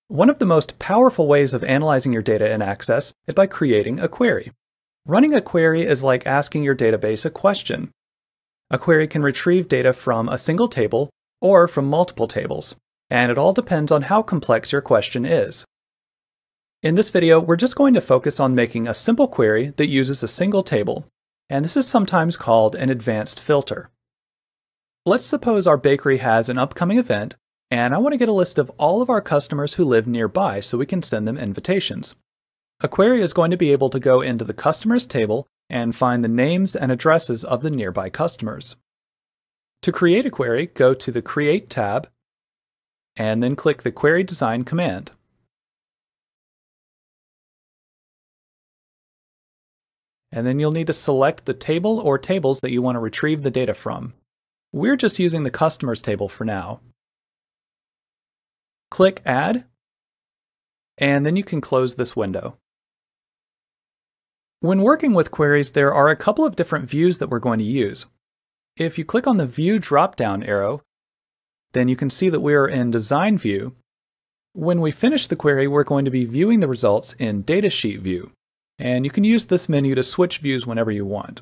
One of the most powerful ways of analyzing your data in Access is by creating a query. Running a query is like asking your database a question. A query can retrieve data from a single table or from multiple tables, and it all depends on how complex your question is. In this video, we're just going to focus on making a simple query that uses a single table, and this is sometimes called an advanced filter. Let's suppose our bakery has an upcoming event, and I want to get a list of all of our customers who live nearby so we can send them invitations. A query is going to be able to go into the customers table and find the names and addresses of the nearby customers. To create a query, go to the Create tab, and then click the Query Design command. And then you'll need to select the table or tables that you want to retrieve the data from. We're just using the customers table for now. Click Add, and then you can close this window. When working with queries, there are a couple of different views that we're going to use. If you click on the View drop-down arrow, then you can see that we are in Design View. When we finish the query, we're going to be viewing the results in Datasheet View, and you can use this menu to switch views whenever you want.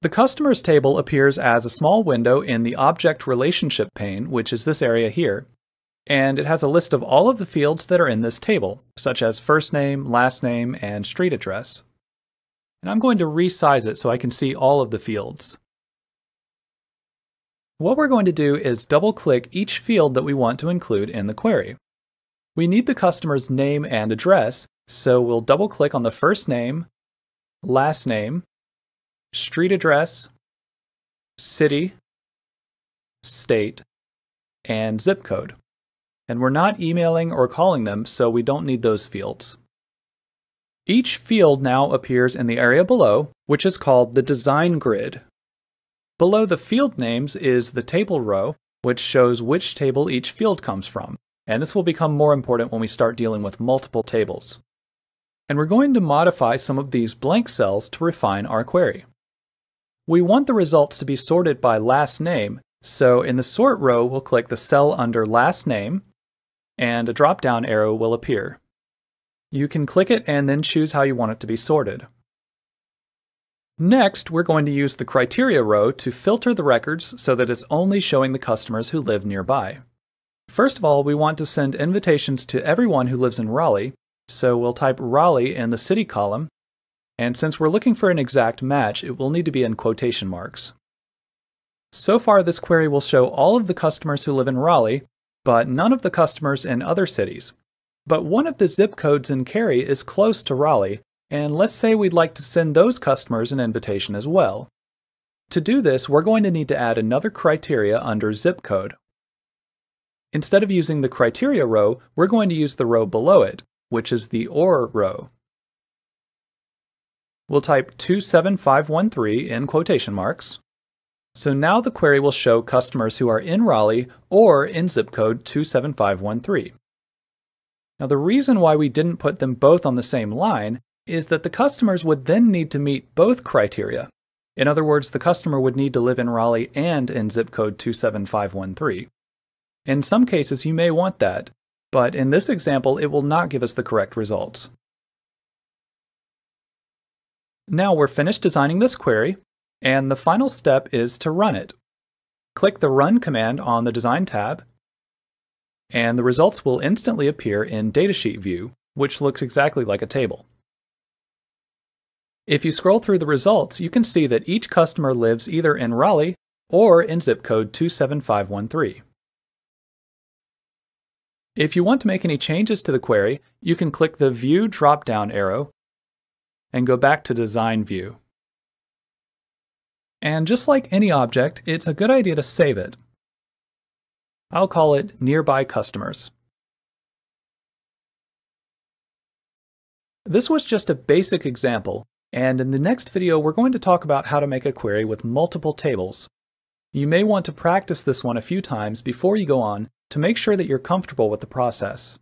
The Customers table appears as a small window in the Object Relationship pane, which is this area here, and it has a list of all of the fields that are in this table, such as first name, last name, and street address. And I'm going to resize it so I can see all of the fields. What we're going to do is double-click each field that we want to include in the query. We need the customer's name and address, so we'll double-click on the first name, last name, street address, city, state, and zip code. And we're not emailing or calling them, so we don't need those fields. Each field now appears in the area below, which is called the design grid. Below the field names is the table row, which shows which table each field comes from. And this will become more important when we start dealing with multiple tables. And we're going to modify some of these blank cells to refine our query. We want the results to be sorted by last name, so in the sort row we'll click the cell under last name, and a drop-down arrow will appear. You can click it and then choose how you want it to be sorted. Next, we're going to use the criteria row to filter the records so that it's only showing the customers who live nearby. First of all, we want to send invitations to everyone who lives in Raleigh, so we'll type Raleigh in the city column, and since we're looking for an exact match, it will need to be in quotation marks. So far, this query will show all of the customers who live in Raleigh, but none of the customers in other cities. But one of the zip codes in Cary is close to Raleigh, and let's say we'd like to send those customers an invitation as well. To do this, we're going to need to add another criteria under zip code. Instead of using the criteria row, we're going to use the row below it, which is the OR row. We'll type 27513 in quotation marks. So now the query will show customers who are in Raleigh or in zip code 27513. Now the reason why we didn't put them both on the same line is that the customers would then need to meet both criteria. In other words, the customer would need to live in Raleigh and in zip code 27513. In some cases you may want that, but in this example it will not give us the correct results. Now we're finished designing this query, and the final step is to run it. Click the Run command on the Design tab, and the results will instantly appear in Datasheet View, which looks exactly like a table. If you scroll through the results, you can see that each customer lives either in Raleigh or in zip code 27513. If you want to make any changes to the query, you can click the View drop-down arrow and go back to Design View. And just like any object, it's a good idea to save it. I'll call it Nearby Customers. This was just a basic example, and in the next video we're going to talk about how to make a query with multiple tables. You may want to practice this one a few times before you go on to make sure that you're comfortable with the process.